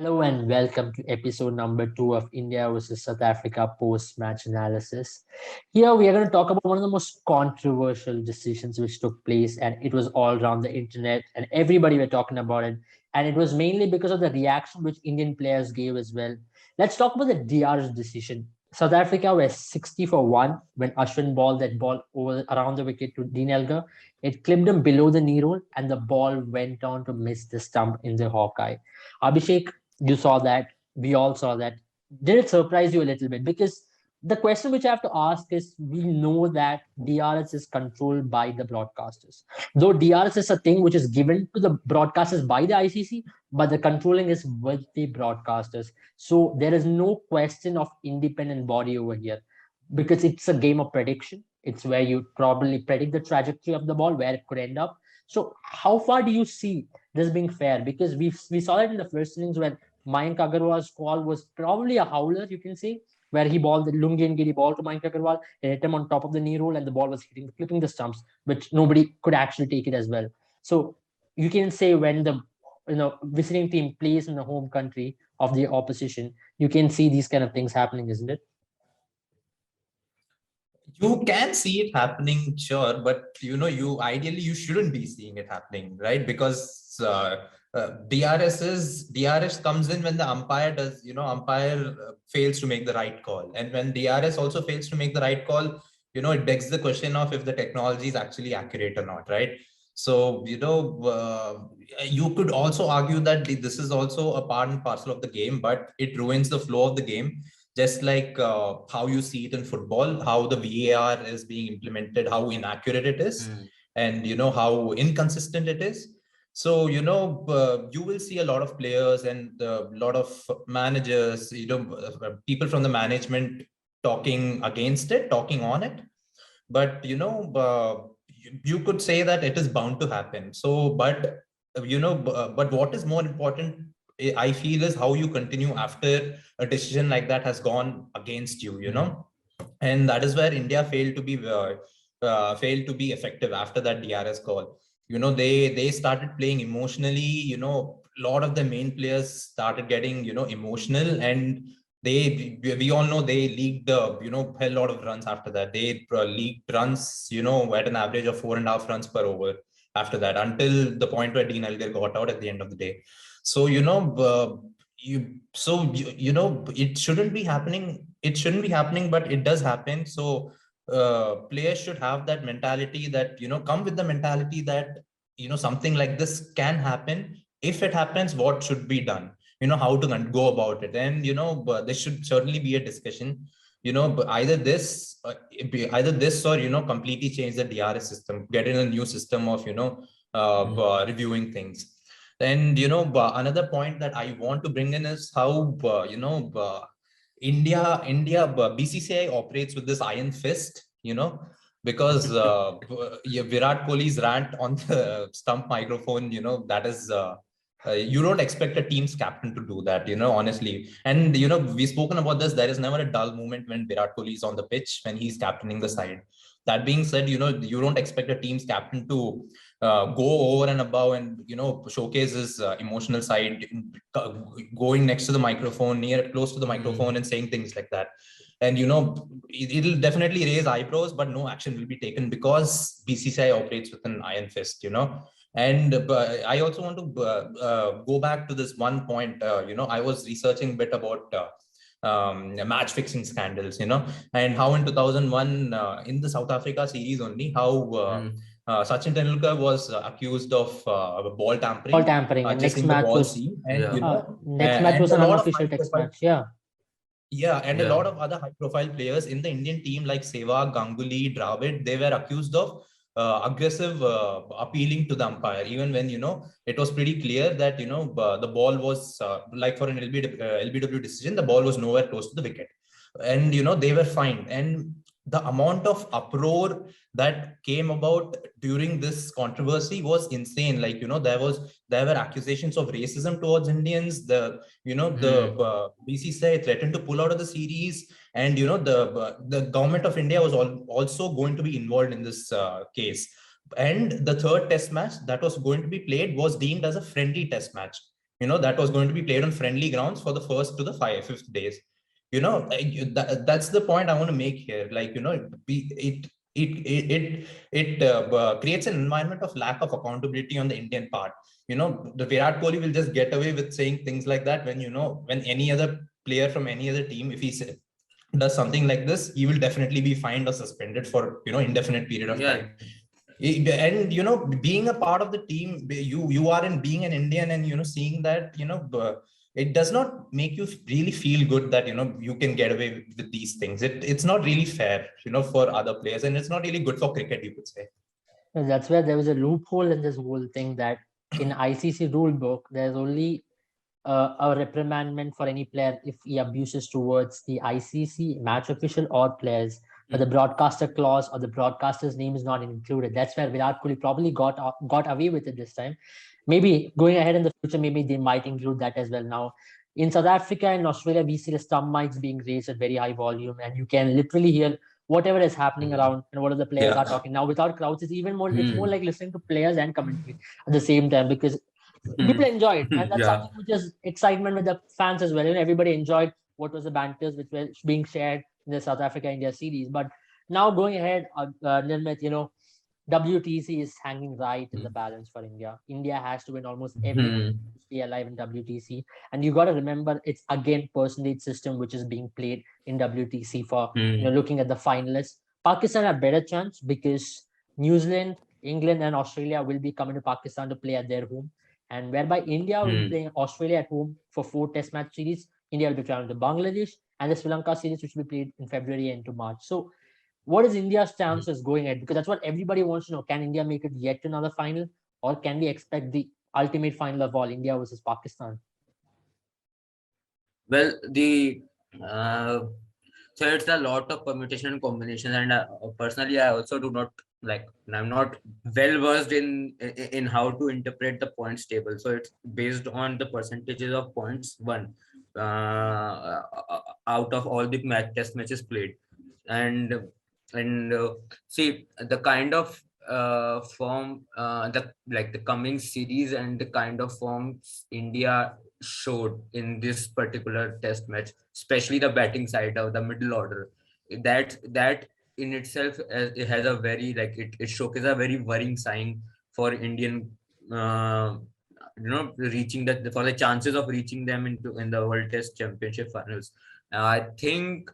Hello and welcome to episode number 2 of India versus South Africa post-match analysis. Here we are going to talk about one of the most controversial decisions which took place, and it was all around the internet, and everybody were talking about it. And it was mainly because of the reaction which Indian players gave as well. Let's talk about the DR's decision. South Africa were 60 for 1 when Ashwin balled that ball over around the wicket to Dean Elgar. It clipped him below the knee roll, and the ball went on to miss the stump in the Hawkeye. Abhishek, you saw that, we all saw that. Did it surprise you a little bit? Because the question which I have to ask is, we know that DRS is controlled by the broadcasters. Though DRS is a thing which is given to the broadcasters by the ICC, but the controlling is with the broadcasters. So there is no question of independent body over here, because it's a game of prediction. It's where you probably predict the trajectory of the ball, where it could end up. So how far do you see this being fair? Because we saw it in the first innings when Mayank Agarwal's call was probably a howler, you can say, where he balled the Lungi and Giri ball to Mayank Agarwal, and hit him on top of the knee roll, and the ball was clipping the stumps, which nobody could actually take it as well. So you can say when the visiting team plays in the home country of the opposition, you can see these kind of things happening, isn't it? You can see it happening, sure, but you ideally you shouldn't be seeing it happening, right? Because DRS comes in when the umpire does, umpire fails to make the right call, and when DRS also fails to make the right call, it begs the question of if the technology is actually accurate or not, right? So you could also argue that this is also a part and parcel of the game, but it ruins the flow of the game, just like how you see it in football, how the VAR is being implemented, how inaccurate it is, and how inconsistent it is. So you will see a lot of players and a lot of managers, people from the management talking against it, talking on it. But you could say that it is bound to happen. So, but what is more important, I feel, is how you continue after a decision like that has gone against you, and that is where India failed to be effective after that DRS call. They started playing emotionally. A lot of the main players started getting emotional, and we all know they leaked hell lot of runs after that. They leaked runs at an average of 4.5 runs per over after that, until the point where Dean Elgar got out at the end of the day. So it shouldn't be happening. It shouldn't be happening, but it does happen. So players should have that mentality, that come with the mentality that something like this can happen. If it happens, what should be done, how to go about it. And there should certainly be a discussion, but either this or completely change the DRS system, get in a new system of reviewing things. And another point that I want to bring in is how India BCCI operates with this iron fist, because Virat Kohli's rant on the stump microphone, that is you don't expect a team's captain to do that, honestly. And we've spoken about this. There is never a dull moment when Virat Kohli is on the pitch, when he's captaining the side. That being said, you don't expect a team's captain to go over and above and showcase his emotional side, going next to the microphone, close to the microphone, and saying things like that. And it'll definitely raise eyebrows, but no action will be taken, because BCCI operates with an iron fist. And I also want to go back to this one point. I was researching a bit about match fixing scandals, and how in 2001 in the South Africa series only, how Sachin Tendulkar was accused of ball tampering, Ball tampering, and next chasing the match ball was seam, and next match was and an a lot of unofficial text match. Yeah. A lot of other high-profile players in the Indian team like Sehwag, Ganguly, Dravid, they were accused of aggressive appealing to the umpire, even when it was pretty clear that the ball was like for an LBW decision, the ball was nowhere close to the wicket, and they were fined. And the amount of uproar that came about during this controversy was insane. Like there were accusations of racism towards Indians. The BCCI threatened to pull out of the series, and the government of India was also going to be involved in this case. And the third test match that was going to be played was deemed as a friendly test match, that was going to be played on friendly grounds for the first to the fifth days. That's the point I want to make here. Like, it creates an environment of lack of accountability on the Indian part. The Virat Kohli will just get away with saying things like that when any other player from any other team, if he does something like this, he will definitely be fined or suspended for indefinite period of time. And being a part of the team, you are in being an Indian, and seeing that it does not make you really feel good that you can get away with these things. It's not really fair for other players, and it's not really good for cricket, you could say. And that's where there was a loophole in this whole thing, that in ICC rule book there's only a reprimandment for any player if he abuses towards the ICC match official or players, but the broadcaster clause or the broadcaster's name is not included. That's where Virat Kohli probably got away with it this time. Maybe going ahead in the future, maybe they might include that as well. Now, in South Africa and Australia, we see the stump mics being raised at very high volume, and you can literally hear whatever is happening around and what the players are talking. Now, without crowds, it's even more. It's more like listening to players and commentary at the same time, because people enjoy it, and that's something which is excitement with the fans as well. Everybody enjoyed what was the banters which were being shared in the South Africa-India series. But now going ahead, Nirmit, WTC is hanging right in the balance for India. India has to win almost everything to stay alive in WTC. And you got to remember, it's again percentage system which is being played in WTC for looking at the finalists. Pakistan have better chance because New Zealand, England, and Australia will be coming to Pakistan to play at their home. And whereby India will be playing Australia at home for 4 test match series. India will be traveling to Bangladesh, and the Sri Lanka series, which will be played in February and to March. So what is India's chances going ahead? Because that's what everybody wants to know. Can India make it yet to another final, or can we expect the ultimate final of all, India versus Pakistan? Well, so it's a lot of permutation and combination, and personally, I also do not I'm not well versed in how to interpret the points table. So it's based on the percentages of points won out of all the test matches played, and see the kind of form the coming series and the kind of forms India showed in this particular test match, especially the batting side of the middle order, that in itself it has a very it showcases a very worrying sign for Indian reaching that, for the chances of reaching them in the World Test Championship finals. I think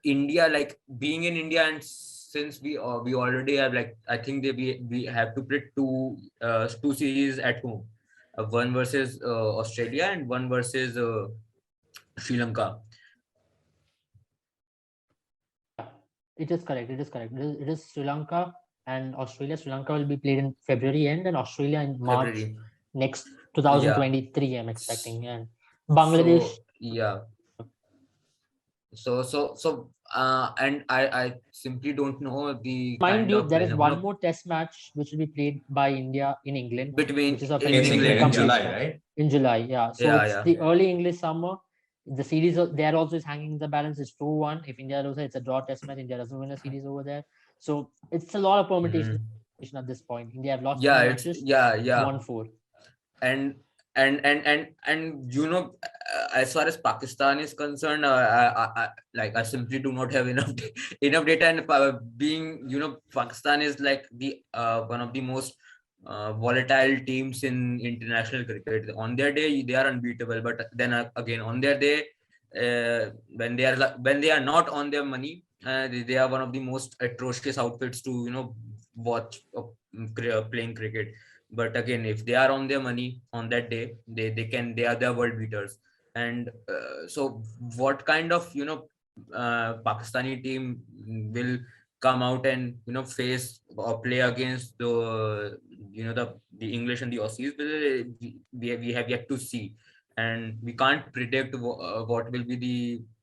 India, being in India, and since we already have I think we have to play two series at home, one versus Australia and one versus Sri Lanka. It is correct. It is Sri Lanka and Australia. Sri Lanka will be played in February end, and Australia in March next 2023. I'm expecting, and Bangladesh. And I simply don't know the. Mind you, there is one more test match which will be played by India in England, which is in July, right? In July, yeah. So it's the early English summer. The series there also is hanging in the balance. It's 2-1. If India loses, it's a draw test match. India doesn't win a series over there. So it's a lot of permutation at this point. India have lost 2 matches. 1-4. And as far as Pakistan is concerned, I simply do not have enough data. And being Pakistan is the one of the most volatile teams in international cricket. On their day they are unbeatable, but then again on their day, when they are not on their money, they are one of the most atrocious outfits to watch playing cricket. But again, if they are on their money on that day, they are the world beaters. And so what kind of Pakistani team will come out and face or play against the the English and the Aussies? We have yet to see, and we can't predict what will be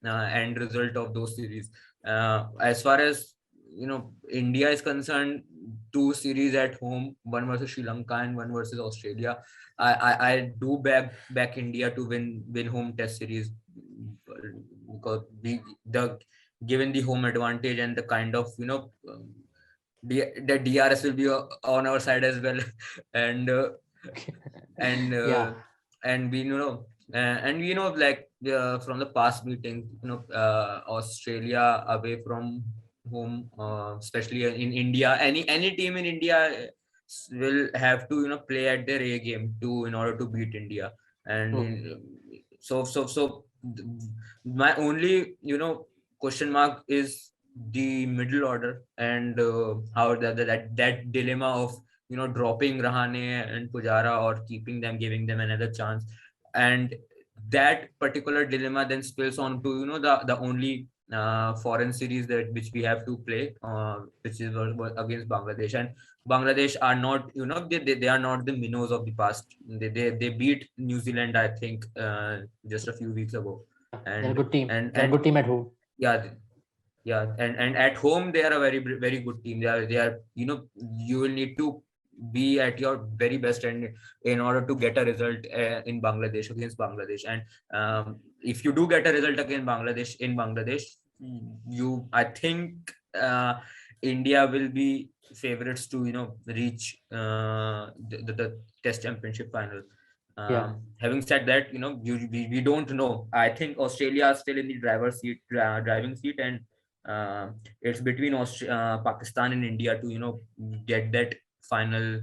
the end result of those series. As far as India is concerned, 2 series at home, one versus Sri Lanka and one versus Australia. I do back India to win home test series, because given the home advantage and the kind of the DRS will be on our side as well, and And Yeah. and we like from the past meetings, Australia away from home, especially in India, any team in India will have to play at their A game to in order to beat India. And True. my only question mark is the middle order, and how that dilemma of dropping Rahane and Pujara or keeping them, giving them another chance. And that particular dilemma then spills on to the only foreign series that which we have to play, which is against Bangladesh. And Bangladesh are not, they are not the minnows of the past. They beat New Zealand, I think, just a few weeks ago. They're a And good team. and They're a and good team at home. yeah, and at home they are a very good team. They are you will need to be at your very best and in order to get a result in Bangladesh, against Bangladesh. And if you do get a result against Bangladesh in Bangladesh, I think India will be favorites to reach the Test Championship final. Yeah. Having said that, we don't know. I think Australia is still in the driving seat, and it's between Pakistan and India to get that final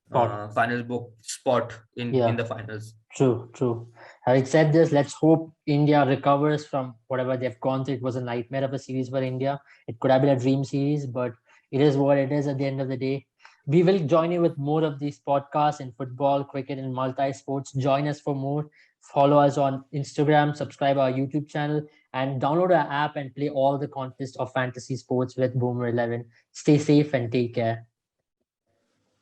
Spot. final book spot in Yeah. the finals. True. Having said this, let's hope India recovers from whatever they've gone through. It was a nightmare of a series for India. It could have been a dream series, but it is what it is at the end of the day. We will join you with more of these podcasts in football, cricket, and multi sports. Join us for more. Follow us on Instagram, subscribe our YouTube channel, and download our app and play all the contests of fantasy sports with Boomer 11. Stay safe and take care.